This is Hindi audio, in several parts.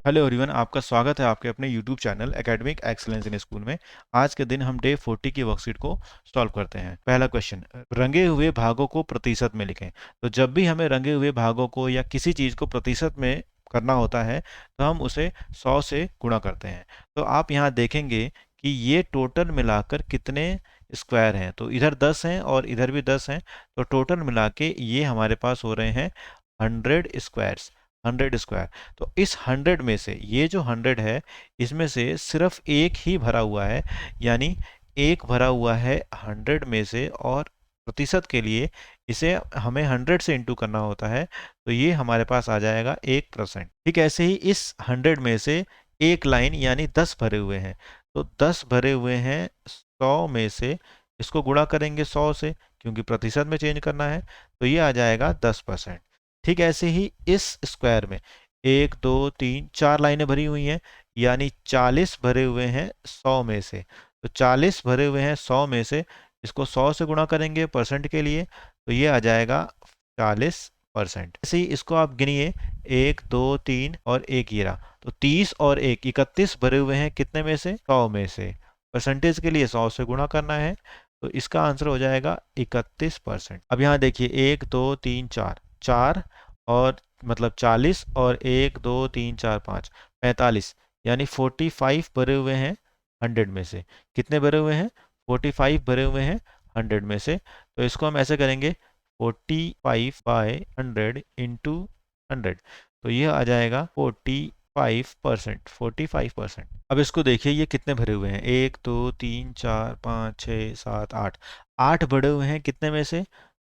हेलो एवरीवन, आपका स्वागत है आपके अपने YouTube channel academic excellence in school में। आज के दिन हम डे 40 की वर्कशीट को सॉल्व करते हैं। पहला क्वेश्चन, रंगे हुए भागों को प्रतिशत में लिखें। तो जब भी हमें रंगे हुए भागों को या किसी चीज़ को प्रतिशत में करना होता है तो हम उसे 100 से गुणा करते हैं। तो आप यहाँ देखेंगे कि ये टोटल मिलाकर कितने स्क्वायर हैं। तो इधर 10 हैं और इधर भी 10 हैं, तो टोटल मिला के ये हमारे पास हो रहे हैं 100 स्क्वायर्स, 100 स्क्वायर। तो इस 100 में से ये जो 100 है, इसमें से सिर्फ एक ही भरा हुआ है, यानी एक भरा हुआ है 100 में से, और प्रतिशत के लिए इसे हमें 100 से इंटू करना होता है, तो ये हमारे पास आ जाएगा 1%। ठीक ऐसे ही इस 100 में से एक लाइन यानी 10 भरे हुए हैं, तो 10 भरे हुए हैं 100 में से, इसको गुणा करेंगे 100 से क्योंकि प्रतिशत में चेंज करना है, तो ये आ जाएगा 10%। ठीक ऐसे ही इस स्क्वायर में 1 2 3 4 लाइनें भरी हुई हैं, यानी 40 भरे हुए हैं 100 में से। तो 40 भरे हुए हैं 100 में से, इसको 100 से गुणा करेंगे परसेंट के लिए, तो ये आ जाएगा 40%। ऐसे ही इसको आप गिनिए, 1 2 3 और एक ये रहा, तो 30 और 1 31 भरे हुए हैं कितने में से? 100 में से। परसेंटेज के लिए 100 से गुणा करना है, तो इसका आंसर हो जाएगा 31%। अब यहाँ देखिए 1 2 3 4, 4 और मतलब 40 और 1 2 3 4 5 45, यानी 45 भरे हुए हैं 100 में से। कितने भरे हुए हैं? 45 भरे हुए हैं 100 में से। तो इसको हम ऐसे करेंगे, 45/100 इंटू 100, तो ये आ जाएगा 45%। 45%। अब इसको देखिए, ये कितने भरे हुए हैं? 1 2 3 4 5 6 7 8, 8 भरे हुए हैं कितने में से?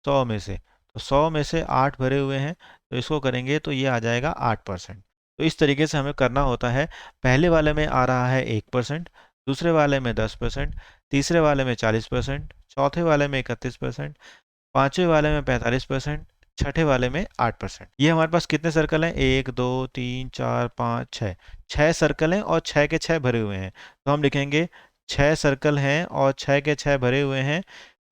100 में से। तो 100 में से 8 भरे हुए हैं, तो इसको करेंगे तो ये आ जाएगा 8%। तो इस तरीके से हमें करना होता है। पहले वाले में आ रहा है 1%, दूसरे वाले में 10%, तीसरे वाले में 40%, चौथे वाले में 31%, पांचवें वाले में 45%, छठे वाले में 8%। ये हमारे पास कितने सर्कल हैं? 1 2 3 4 5 6, 6 सर्कल हैं और 6 के 6 भरे हुए हैं। तो हम लिखेंगे 6 सर्कल हैं और 6 के 6 भरे हुए हैं।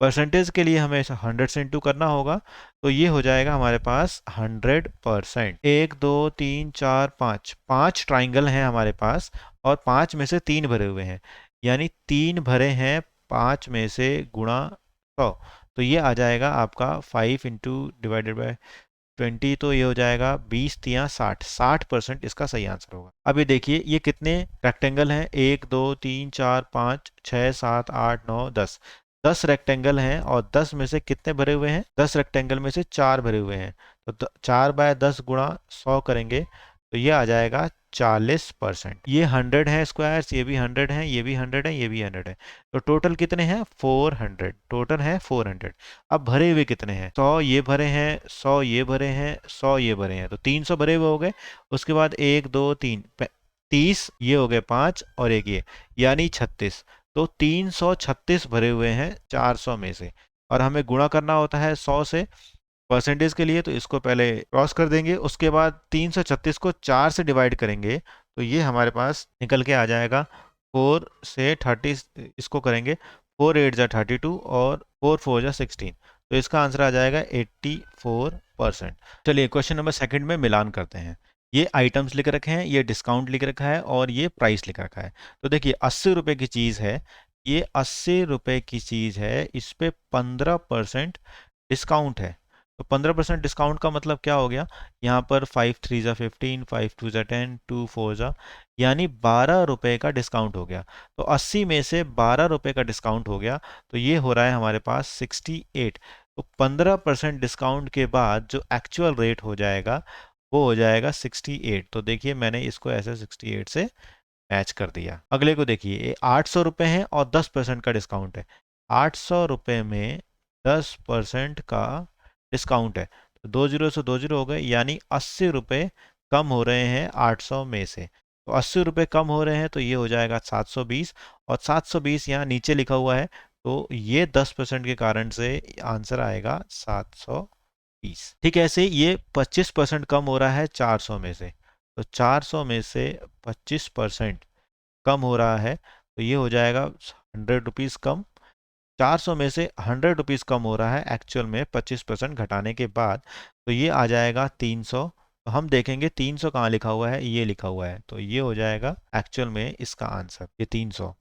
परसेंटेज के लिए हमें 100 से इंटू करना होगा, तो ये हो जाएगा हमारे पास 100%। 1 2 3 4 5, 5 ट्राइंगल हैं हमारे पास, और 5 में से 3 भरे हुए हैं, यानी 3 भरे हैं 5 में से गुणा 100, तो ये आ जाएगा आपका 5 इंटू डिवाइडेड बाय 20, तो ये हो जाएगा 20 × 60% इसका सही आंसर होगा। अब ये देखिए, ये कितने रेक्टेंगल हैं? 1 2 3 4 5 6 7 8 9 10, 10 रेक्टेंगल हैं, और 10 में से कितने भरे हुए हैं? 10 रेक्टेंगल में से 4 भरे हुए हैं, तो 4/10 गुणा 100 करेंगे, तो ये आ जाएगा 40%। ये 100 है स्क्वायर्स, ये भी 100 है, ये भी 100 है, ये भी 100 है, तो टोटल कितने हैं? 400। टोटल है 400। अब भरे हुए कितने हैं? 100 ये भरे हैं, 100 ये भरे हैं, 100 ये भरे हैं, तो 300 भरे हुए हो गए। उसके बाद 1 2 3 30, ये हो गए 5 और एक ये, यानी 36। तो 336 भरे हुए हैं 400 में से, और हमें गुणा करना होता है 100 से परसेंटेज के लिए, तो इसको पहले क्रॉस कर देंगे, उसके बाद 336 को 4 से डिवाइड करेंगे, तो ये हमारे पास निकल के आ जाएगा 4 से 30, इसको करेंगे 4 8 × 32 और 4 4 16, तो इसका आंसर आ जाएगा 84%। चलिए क्वेश्चन नंबर सेकंड में मिलान करते हैं। ये आइटम्स लिख रखे हैं, ये डिस्काउंट लिख रखा है, और ये प्राइस लिख रखा है। तो देखिए 80 रुपए की चीज़ है, ये 80 रुपए की चीज़ है, इस पे 15% डिस्काउंट है। तो 15% डिस्काउंट का मतलब क्या हो गया? यहाँ पर 5 3 ज़ा 15, 5 2 ज़ा 10, 2 4 ज़ा, यानी 12 रुपए का डिस्काउंट हो गया। तो 80 में से 12 रुपए का डिस्काउंट हो गया, तो ये हो रहा है हमारे पास 68। तो 15% डिस्काउंट के बाद जो एक्चुअल रेट हो जाएगा वो हो जाएगा 68। तो देखिए मैंने इसको ऐसे 68 से मैच कर दिया। अगले को देखिए, ये 800 रुपये है और 10% का डिस्काउंट है। 800 रुपये में 10% का डिस्काउंट है, तो 2 जीरो से 2 जीरो हो गए, यानी 80 रुपये कम हो रहे हैं 800 में से। तो 80 रुपये कम हो रहे हैं, तो ये हो जाएगा 720, और 720 यहाँ नीचे लिखा हुआ है, तो ये 10% के कारण से आंसर आएगा 720। ठीक है, ऐसे ये 25% कम हो रहा है 400 में से, तो 400 में से 25% कम हो रहा है, तो ये हो जाएगा 100 रुपीज़ कम। 400 में से 100 रुपीज़ कम हो रहा है एक्चुअल में 25% घटाने के बाद, तो ये आ जाएगा 300 तो हम देखेंगे 300 कहाँ लिखा हुआ है, ये लिखा हुआ है, तो ये हो जाएगा एक्चुअल में इसका आंसर, ये 300।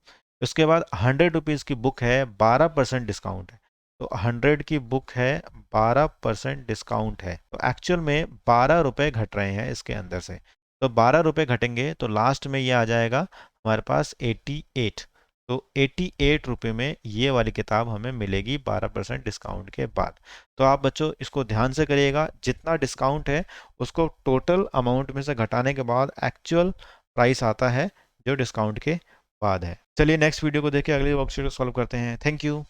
उसके बाद 100 रुपीज़ की बुक है, 12% डिस्काउंट है, तो 100 की बुक है, 12% डिस्काउंट है, तो एक्चुअल में 12 रुपये घट रहे हैं इसके अंदर से। तो 12 रुपये घटेंगे तो लास्ट में ये आ जाएगा हमारे पास 88। तो 88 रुपये में ये वाली किताब हमें मिलेगी 12% डिस्काउंट के बाद। तो आप बच्चों इसको ध्यान से करिएगा, जितना डिस्काउंट है उसको टोटल अमाउंट में से घटाने के बाद एक्चुअल प्राइस आता है जो डिस्काउंट के बाद है। चलिए नेक्स्ट वीडियो को देख के अगली वर्कशीट को सॉल्व करते हैं। Thank you.